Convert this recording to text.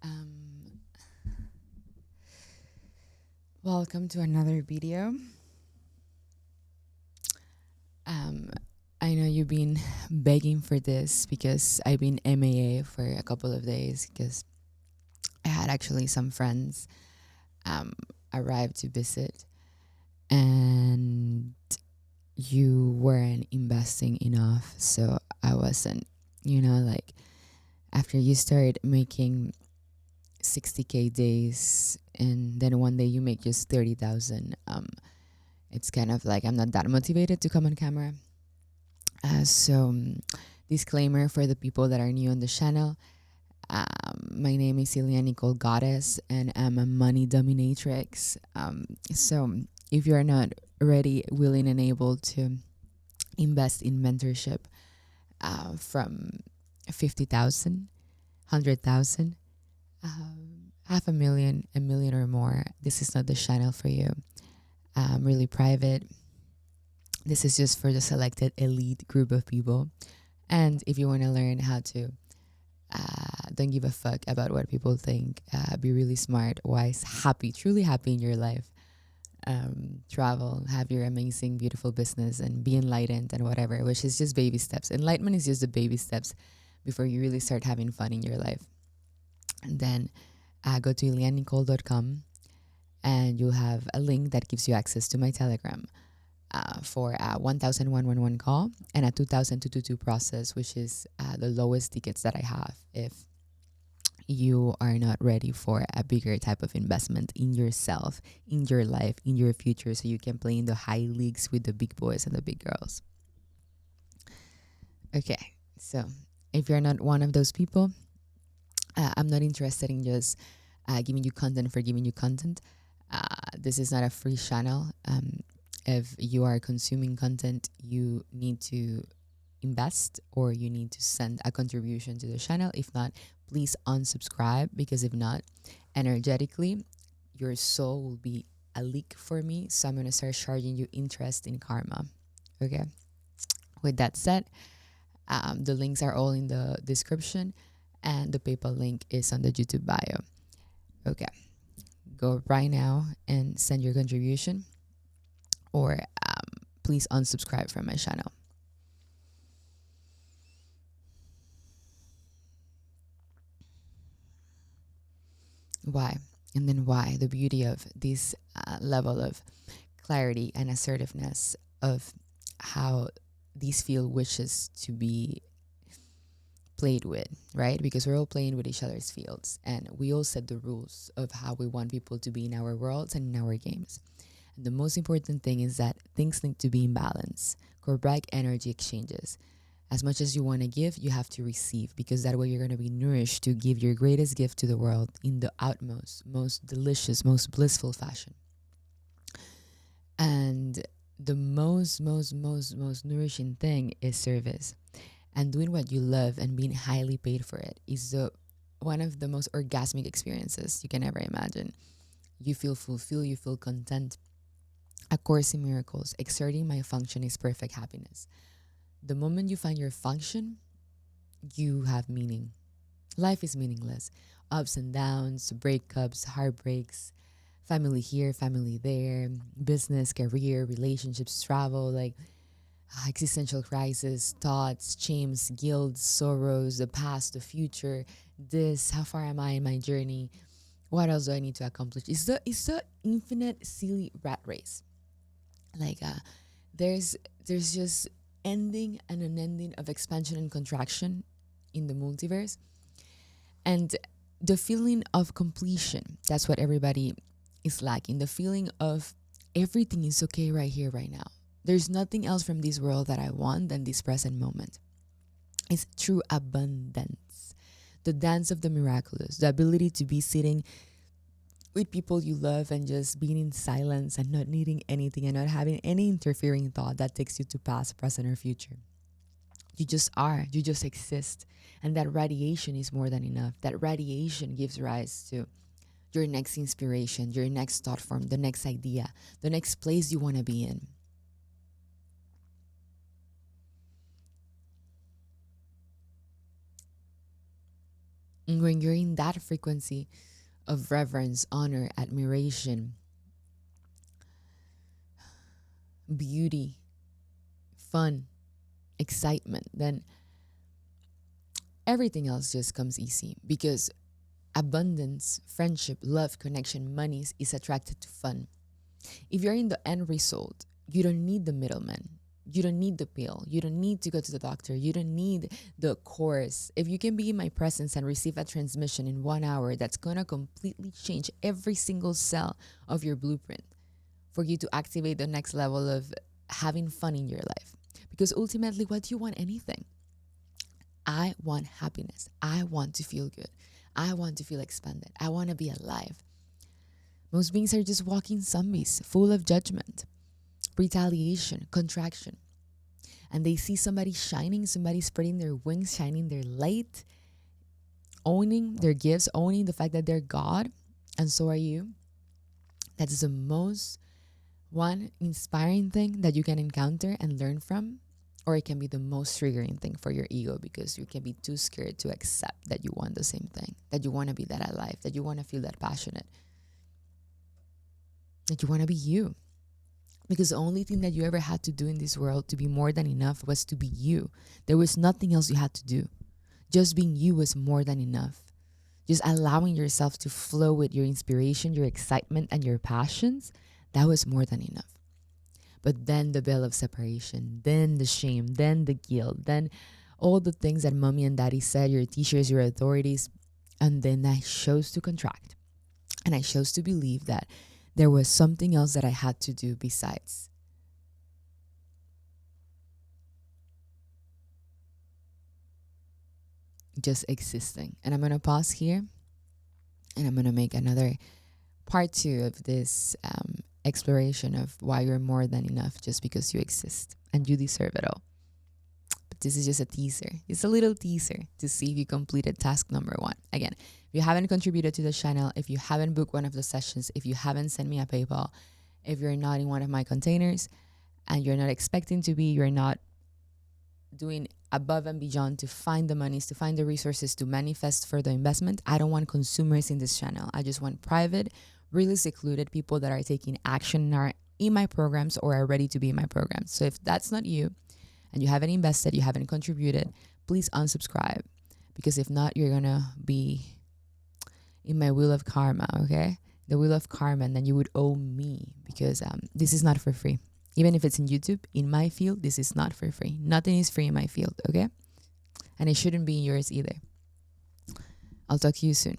Um, Welcome to another video. Um, I know you've been begging for this because I've been MAA for a couple of days because I had actually some friends um, arrive to visit and you weren't investing enough. So I wasn't, like after you start making 60K days and then one day you make just 30,000, it's kind of like I'm not that motivated to come on camera. Disclaimer for the people that are new on the channel. My name is Celia Nicole Goddess, and I'm a money dominatrix. So if you are not ready, willing, and able to invest in mentorship from 50,000, 100,000, half a million, a million or more, this is not the channel for you. Really private. This is just for the selected elite group of people. And if you want to learn how to don't give a fuck about what people think, be really smart, wise, happy, truly happy in your life, travel, have your amazing, beautiful business, and be enlightened and whatever, which is just baby steps. Enlightenment is just the baby steps before you really start having fun in your life. And then go to ilianicole.com and you'll have a link that gives you access to my Telegram. For a 1,111 call and a 2,222 process, which is the lowest tickets that I have if you are not ready for a bigger type of investment in yourself, in your life, in your future, so you can play in the high leagues with the big boys and the big girls. Okay, so if you're not one of those people, I'm not interested in just giving you content for giving you content. This is not a free channel. If you are consuming content, you need to invest or you need to send a contribution to the channel. If not, please unsubscribe, because if not, energetically, your soul will be a leak for me. So I'm going to start charging you interest in karma. Okay. With that said, the links are all in the description and the PayPal link is on the YouTube bio. Okay. Go right now and send your contribution, or please unsubscribe from my channel. Why? And then why? The beauty of this level of clarity and assertiveness of how these field wishes to be played with, right? Because we're all playing with each other's fields and we all set the rules of how we want people to be in our worlds and in our games. And the most important thing is that things need to be in balance, correct energy exchanges. As much as you want to give, you have to receive, because that way you're going to be nourished to give your greatest gift to the world in the utmost, most delicious, most blissful fashion. And the most nourishing thing is service. And doing what you love and being highly paid for it is one of the most orgasmic experiences you can ever imagine. You feel fulfilled, you feel content. A Course in Miracles, exerting my function is perfect happiness. The moment you find your function, you have meaning. Life is meaningless. Ups and downs, breakups, heartbreaks, family here, family there, business, career, relationships, travel, like existential crisis, thoughts, shames, guilt, sorrows, the past, the future, this, how far am I in my journey? What else do I need to accomplish? It's the infinite silly rat race. Like there's just ending and unending of expansion and contraction in the multiverse. And the feeling of completion, that's what everybody is lacking. The feeling of everything is okay right here, right now. There's nothing else from this world that I want than this present moment. It's true abundance. The dance of the miraculous, the ability to be sitting with people you love and just being in silence and not needing anything and not having any interfering thought that takes you to past, present, or future. You just are, you just exist. And that radiation is more than enough. That radiation gives rise to your next inspiration, your next thought form, the next idea, the next place you want to be in. And when you're in that frequency of reverence, honor, admiration, beauty, fun, excitement, then everything else just comes easy because abundance, friendship, love, connection, money is attracted to fun. If you're in the end result, you don't need the middleman. You don't need the pill. You don't need to go to the doctor. You don't need the course. If you can be in my presence and receive a transmission in 1 hour, that's going to completely change every single cell of your blueprint for you to activate the next level of having fun in your life. Because ultimately, what do you want? Anything. I want happiness. I want to feel good. I want to feel expanded. I want to be alive. Most beings are just walking zombies, full of judgment, retaliation, contraction. And they see somebody shining, somebody spreading their wings, shining their light, owning their gifts, owning the fact that they're God, and so are you. That is the most one inspiring thing that you can encounter and learn from, or it can be the most triggering thing for your ego because you can be too scared to accept that you want the same thing, that you want to be that alive, that you want to feel that passionate, that you want to be you. Because the only thing that you ever had to do in this world to be more than enough was to be you. There was nothing else you had to do. Just being you was more than enough. Just allowing yourself to flow with your inspiration, your excitement, and your passions, that was more than enough. But then the veil of separation, then the shame, then the guilt, then all the things that mommy and daddy said, your teachers, your authorities, and then I chose to contract. And I chose to believe that there was something else that I had to do besides just existing. And I'm going to pause here and I'm going to make another part two of this exploration of why you're more than enough just because you exist and you deserve it all. But this is just a teaser. It's a little teaser to see if you completed task number one. Again, if you haven't contributed to the channel, if you haven't booked one of the sessions, if you haven't sent me a PayPal, if you're not in one of my containers and you're not expecting to be, you're not doing above and beyond to find the monies, to find the resources to manifest further investment. I don't want consumers in this channel. I just want private, really secluded people that are taking action and are in my programs or are ready to be in my programs. So if that's not you and you haven't invested, you haven't contributed, please unsubscribe. Because if not, you're going to be in my wheel of karma, okay? The wheel of karma, and then you would owe me because this is not for free. Even if it's in YouTube, in my field, this is not for free. Nothing is free in my field, okay? And it shouldn't be in yours either. I'll talk to you soon.